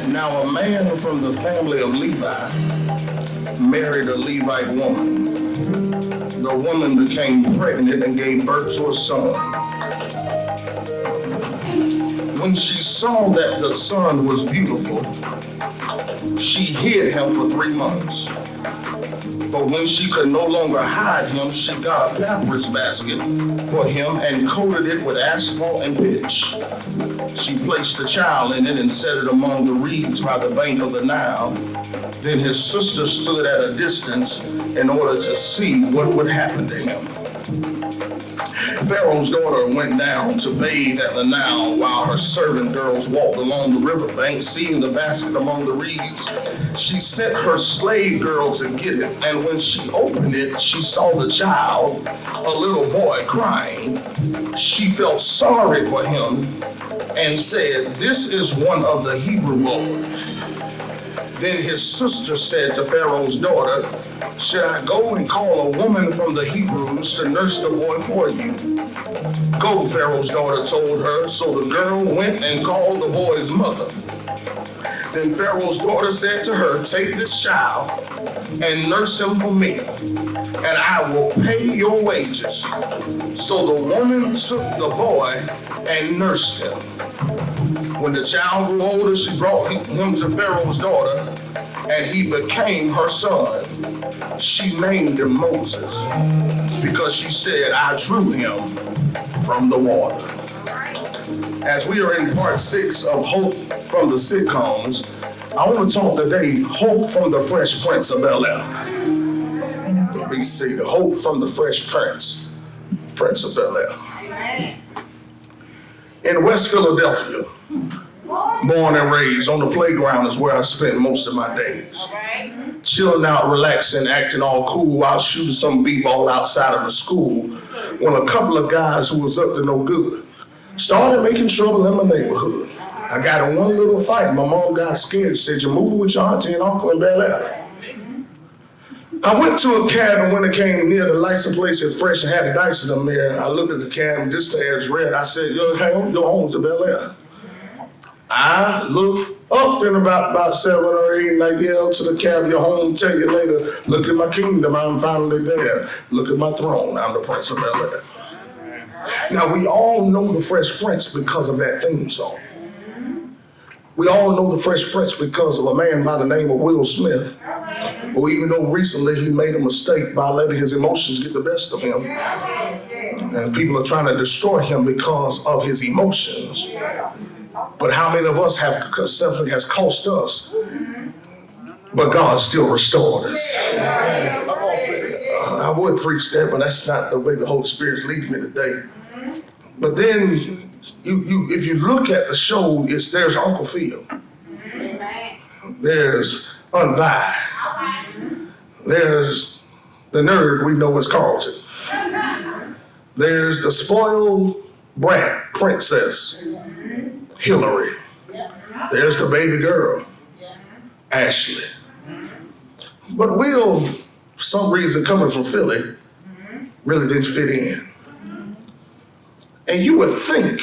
Now a man from the family of Levi married a Levite woman. The woman became pregnant and gave birth to a son. When she saw that the son was beautiful, she hid him for 3 months. But when she could no longer hide him, she got a papyrus basket for him and coated it with asphalt and pitch. She placed the child in it and set it among the reeds by the bank of the Nile. Then his sister stood at a distance in order to see what would happen to him. Pharaoh's daughter went down to bathe at the Nile while her servant girls walked along the riverbank. Seeing the basket among the reeds, she sent her slave girl to get it. And when she opened it, she saw the child, a little boy, crying. She felt sorry for him and said, "This is one of the Hebrew boys." Then his sister said to Pharaoh's daughter, "Should I go and call a woman from the Hebrews to nurse the boy for you?" "Go," Pharaoh's daughter told her. So the girl went and called the boy's mother. Then Pharaoh's daughter said to her, "Take this child and nurse him for me, and I will pay your wages." So the woman took the boy and nursed him. When the child grew older, she brought him to Pharaoh's daughter, and he became her son. She named him Moses because she said, "I drew him from the water." As we are in part 6 of Hope from the Sitcoms, I want to talk today, Hope from the Fresh Prince of Bel-Air. BC, Hope from the Fresh Prince of Bel-Air. In West Philadelphia, born and raised, on the playground is where I spent most of my days. Chilling out, relaxing, acting all cool while shooting some b-ball outside of the school, when a couple of guys who was up to no good started making trouble in my neighborhood. I got in one little fight. My mom got scared, said, "You're moving with your auntie and uncle in Bel-Air." I went to a cabin when it came near the license plate, said fresh and had the dice in the mirror. I looked at the cabin, just as red. I said, "Yo, hang your home to Bel-Air." I looked up in about 7 or 8 and I yelled to the cabin, "Your home, tell you later. Look at my kingdom, I'm finally there. Look at my throne, I'm the Prince of Bel-Air." Now we all know the Fresh Prince because of that theme song. We all know the Fresh Prince because of a man by the name of Will Smith, who even though recently he made a mistake by letting his emotions get the best of him, and people are trying to destroy him because of his emotions. But how many of us have, because something has cost us, but God still restored us? I would preach that, but that's not the way the Holy Spirit's leading me today. But then, if you look at the show, there's Uncle Phil. There's Unvi. There's the nerd we know as Carlton. There's the spoiled brat princess, Hillary. There's the baby girl, Ashley. But Will, for some reason coming from Philly, really didn't fit in. And you would think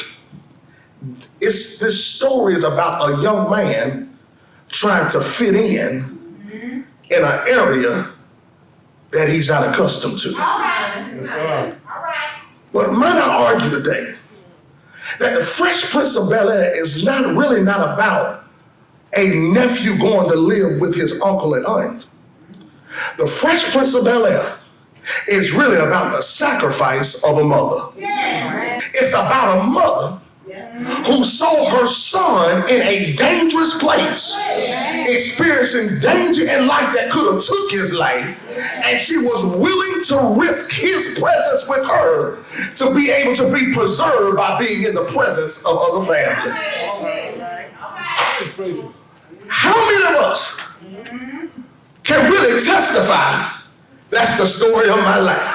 this story is about a young man trying to fit in an area that he's not accustomed to. But might I argue today that the Fresh Prince of Bel-Air is not about a nephew going to live with his uncle and aunt. The Fresh Prince of Bel-Air is really about the sacrifice of a mother. It's about a mother who saw her son in a dangerous place, experiencing danger in life that could have took his life, and she was willing to risk his presence with her to be able to be preserved by being in the presence of other family. How many of us can really testify that's the story of my life?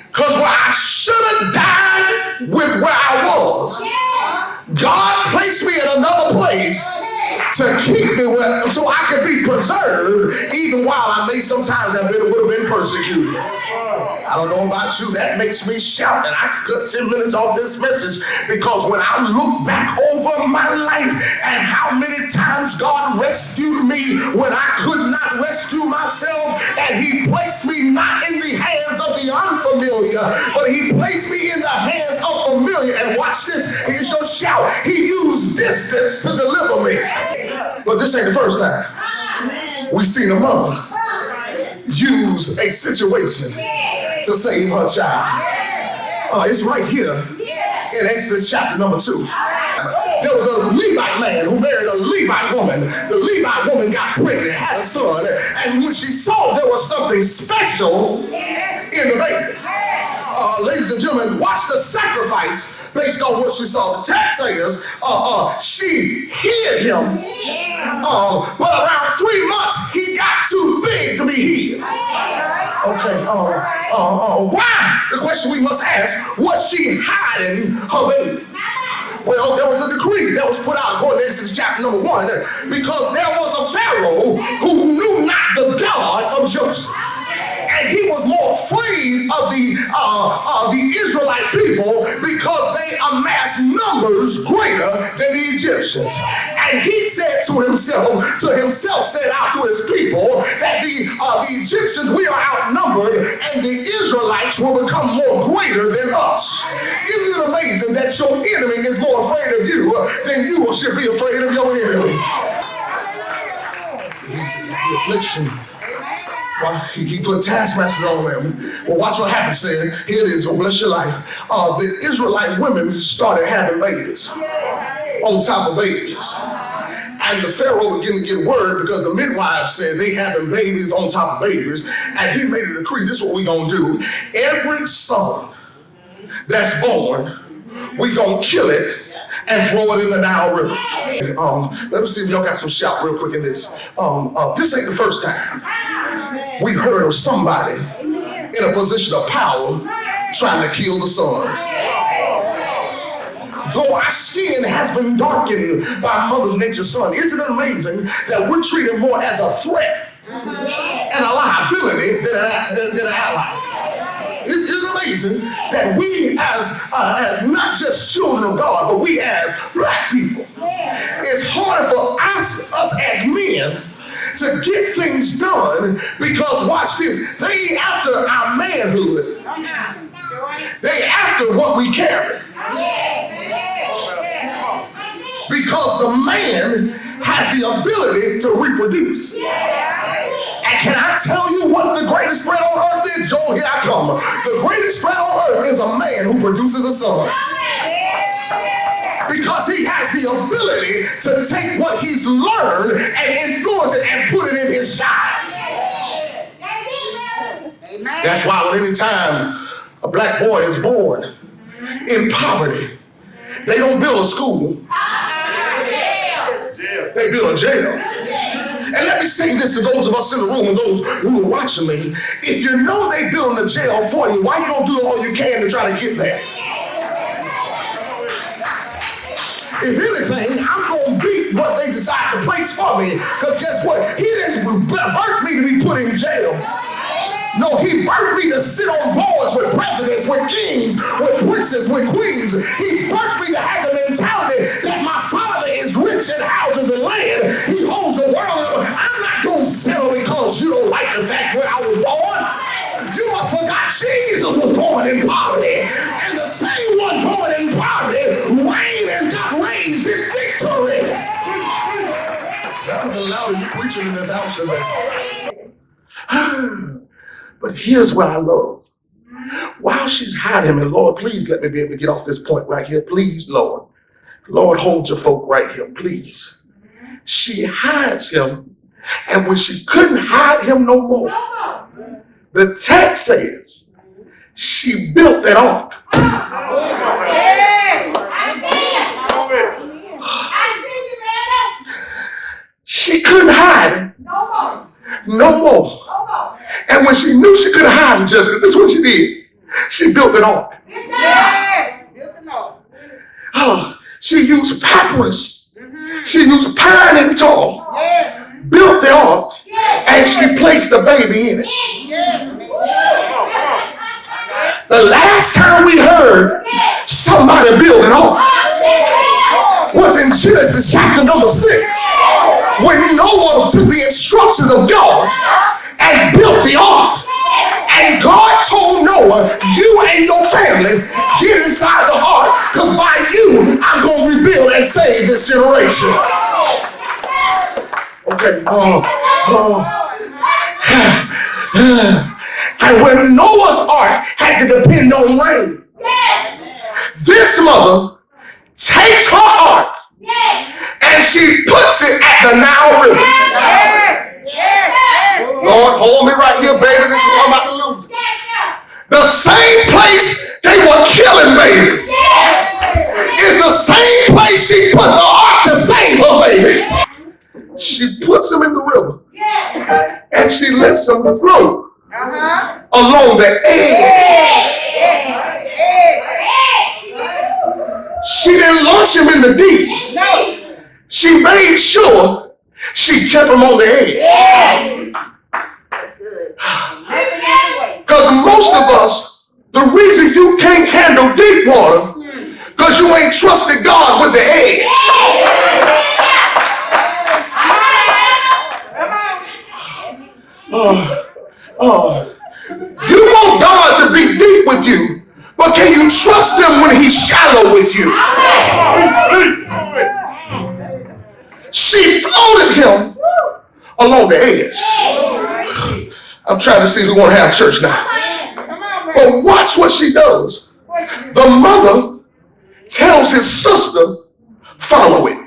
Because where I should have died with where I was, God placed me in another place to keep me so I could be preserved, even while I may sometimes would have been persecuted. I don't know about you, that makes me shout, and I could cut 10 minutes off this message, because when I look back over my life and how many times God rescued me when I could not rescue myself, and he placed me not in the hands of the unfamiliar, but he placed me in the hands of familiar. And watch this, here's your shout. He used distance to deliver me. But this ain't the first time we seen a mother use a situation to save her child. It's right here in Exodus chapter number 2. There was a Levite man who married a Levite woman. The Levite woman got pregnant, had a son, and when she saw there was something special in the baby, ladies and gentlemen, watch the sacrifice based on what she saw. The text says she hid him, but around 3 months he got too big to be hid. Okay, why? The question we must ask, was she hiding her baby? Well, there was a decree that was put out according to Exodus chapter number 1, because there was a Pharaoh who knew not the God of Joseph. And he was more afraid of the Israelite people because they amassed numbers greater than the Egyptians. And he said to himself said out to his people that the Egyptians, we are outnumbered, and the Israelites will become more greater than us. Isn't it amazing that your enemy is more afraid of you than you should be afraid of your enemy? The affliction. Well, he put taskmaster on them. Well, watch what happened, said. Here it is, oh bless your life. The Israelite women started having babies on top of babies. And the Pharaoh began to get word because the midwives said they having babies on top of babies. And he made a decree, this is what we gonna do. Every son that's born, we gonna kill it and throw it in the Nile River. Let me see if y'all got some shout real quick in this. This ain't the first time we heard of somebody in a position of power trying to kill the sons. Though our skin has been darkened by Mother Nature's son, isn't it amazing that we're treated more as a threat and a liability than an ally? It's amazing that we as not just children of God, but we as black people, it's harder for us as men to get things done because, watch this, they ain't after our manhood. They after what we carry. Because the man has the ability to reproduce. And can I tell you what the greatest threat on earth is? Joel, here I come. The greatest threat on earth is a man who produces a son. Because he has the ability to take what he's learned and influence it and put it in his child. That's why when any time a black boy is born in poverty, they don't build a school. They build a jail. And let me say this to those of us in the room and those who are watching me. If you know they building a jail for you, why you don't do all you can to try to get there? If anything, I'm going to beat what they decide to place for me. Because guess what? He didn't birth me to be put in jail. No, he birthed me to sit on boards with presidents, with kings, with princes, with queens. He birthed me to have the mentality that my father is rich in houses and land. He holds the world. I'm not going to settle because you don't like the fact where I was born. You must forgot Jesus was born in poverty. And the same one born in poverty reigned and got raised in victory. That was louder you preaching in this house today. But here's what I love. While she's hiding him, and Lord, please let me be able to get off this point right here. Please, Lord. Lord, hold your folk right here, please. She hides him, and when she couldn't hide him no more, the text says she built that ark. She couldn't hide him no more. And when she knew she couldn't hide him, Jessica, this is what she did. She built an ark. She used papyrus. She used pine and tar. Built the ark, and she placed the baby in it. last time we heard somebody build an ark was in Genesis chapter number 6, when Noah took the instructions of God and built the ark. And God told Noah, you and your family get inside the ark, because by you, I'm going to rebuild and save this generation. Okay. And when Noah's ark had to depend on rain, this mother takes her ark and she puts it at the Nile River. Lord, hold me right here, baby. This is what I'm about to lose. The same place they were killing babies is the same place she put the ark to save her baby. She puts them in the river and she lets them float along the edge. She didn't launch them in the deep. She made sure she kept them on the edge. Because most of us, the reason you can't handle deep water, because you ain't trusted God with the edge. You want God to be deep with you, but can you trust him when he's shallow with you? She floated him along the edge. I'm trying to see who want to have church now. But watch what she does. The mother tells his sister, follow it.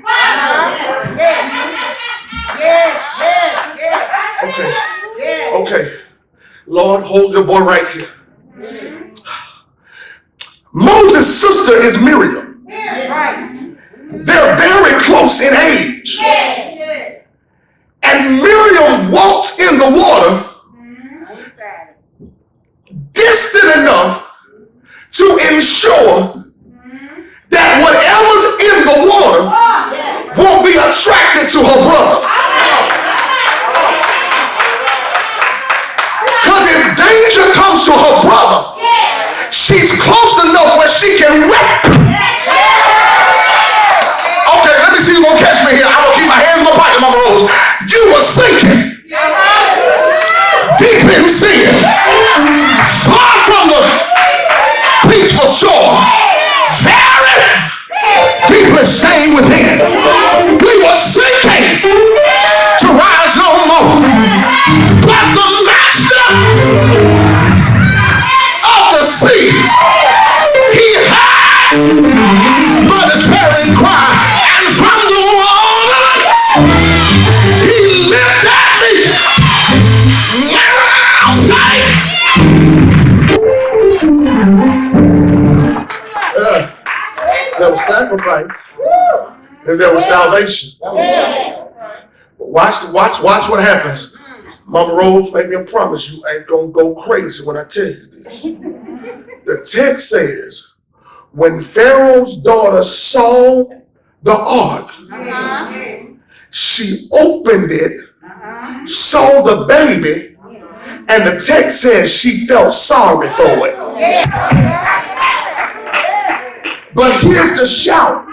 Okay. Lord, hold your boy right here. Moses' sister is Miriam. They're very close in age. And Miriam walks in the water distant enough to ensure that whatever's in the water won't be attracted to her brother. Because if danger comes to her brother, she's close enough where she can rescue. Okay, let me see who's gonna catch me here. I'm gonna keep my hands in my pocket, Mama Rose. You were sinking deep in sin, far from the peaceful shore, very deeply staying within. We were sinking to rise no more, but the master of the sea, he heard my despairing cry, and from the water he lifted me outside. There was sacrifice and there was salvation. Watch what happens. Mama Rose, make me a promise you ain't gonna go crazy when I tell you this. The text says, when Pharaoh's daughter saw the ark, she opened it, saw the baby, and the text says she felt sorry for it. But here's the shout.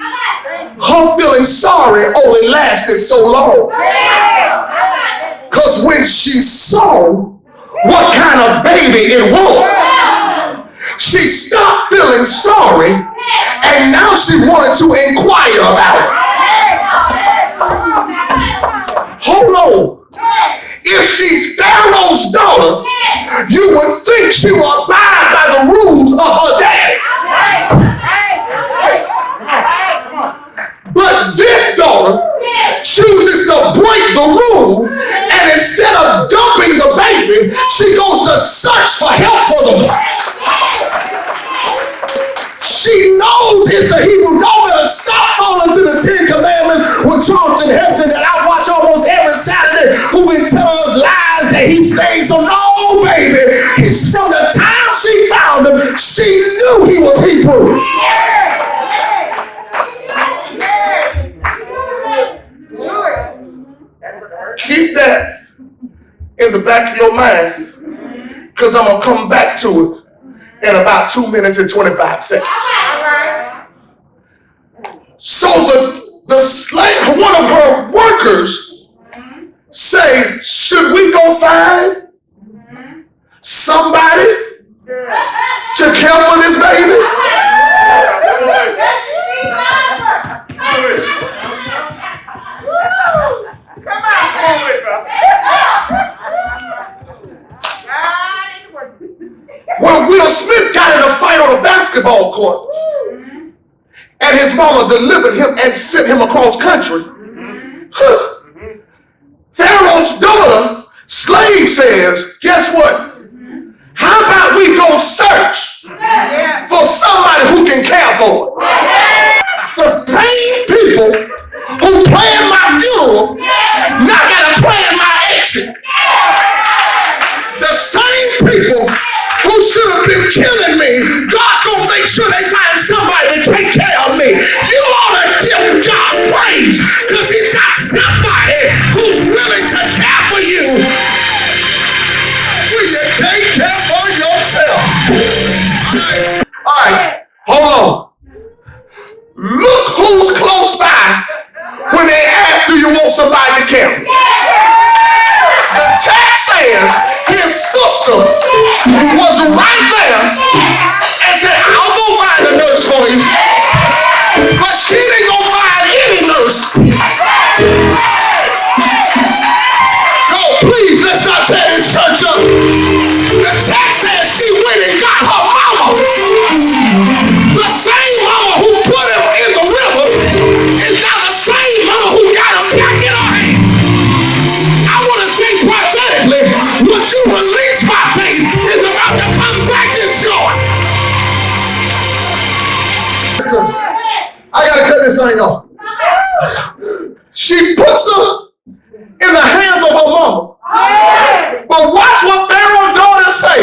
Her feeling sorry only lasted so long. Because when she saw what kind of baby it was, she stopped feeling sorry, and now she wanted to inquire about it. Hold on. If she's Pharaoh's daughter, you would think she would abide by the rules of her daddy. But this daughter chooses to break the rule, and instead of dumping the baby, she goes to search for help for the boy. She knows it's a Hebrew. Y'all better stop falling to the 10 Commandments with Charlton Heston that I watch almost every Saturday, who been telling us lies that he stays on. No, baby. From the time she found him, she knew he was Hebrew. Keep that in the back of your mind, because I'm going to come back to it in about 2 minutes and 25 seconds. So the slave, one of her workers say, should we go find somebody to care for this baby? Well, Will Smith got in a fight on a basketball court, and his mama delivered him and sent him across country. Pharaoh's daughter, slave, says, guess what? How about we go search for somebody who can care for it? The same people who planned my funeral now got to plan my exit. The same people who should have been killing me, God's going to make sure they find somebody to take care of me. You ought to give God praise because he's got somebody who's willing to care for you. Will you take care for yourself? All right, hold on. Look who's close by when they ask, do you want somebody to care? The text says his sister was right there and said, I'll go find a nurse for you. But she didn't go find any nurse. No, please, let's not tear this church up. The text says she went and got her mama. The same mama who put him in the river is now the same mama who got him back in her hand. I want to say prophetically, what you release by faith is about to come back in joy. I gotta cut this thing off. She puts her in the hands of her mama. But watch what Pharaoh's daughter say.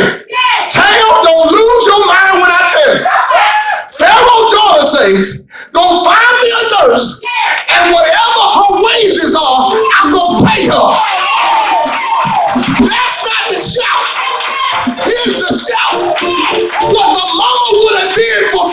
Tell, don't lose your mind when I tell you. Pharaoh's daughter say, go find me a nurse, and whatever her wages are, I'm gonna pay her. That's not the shout. Here's the shout. What the mama would have did for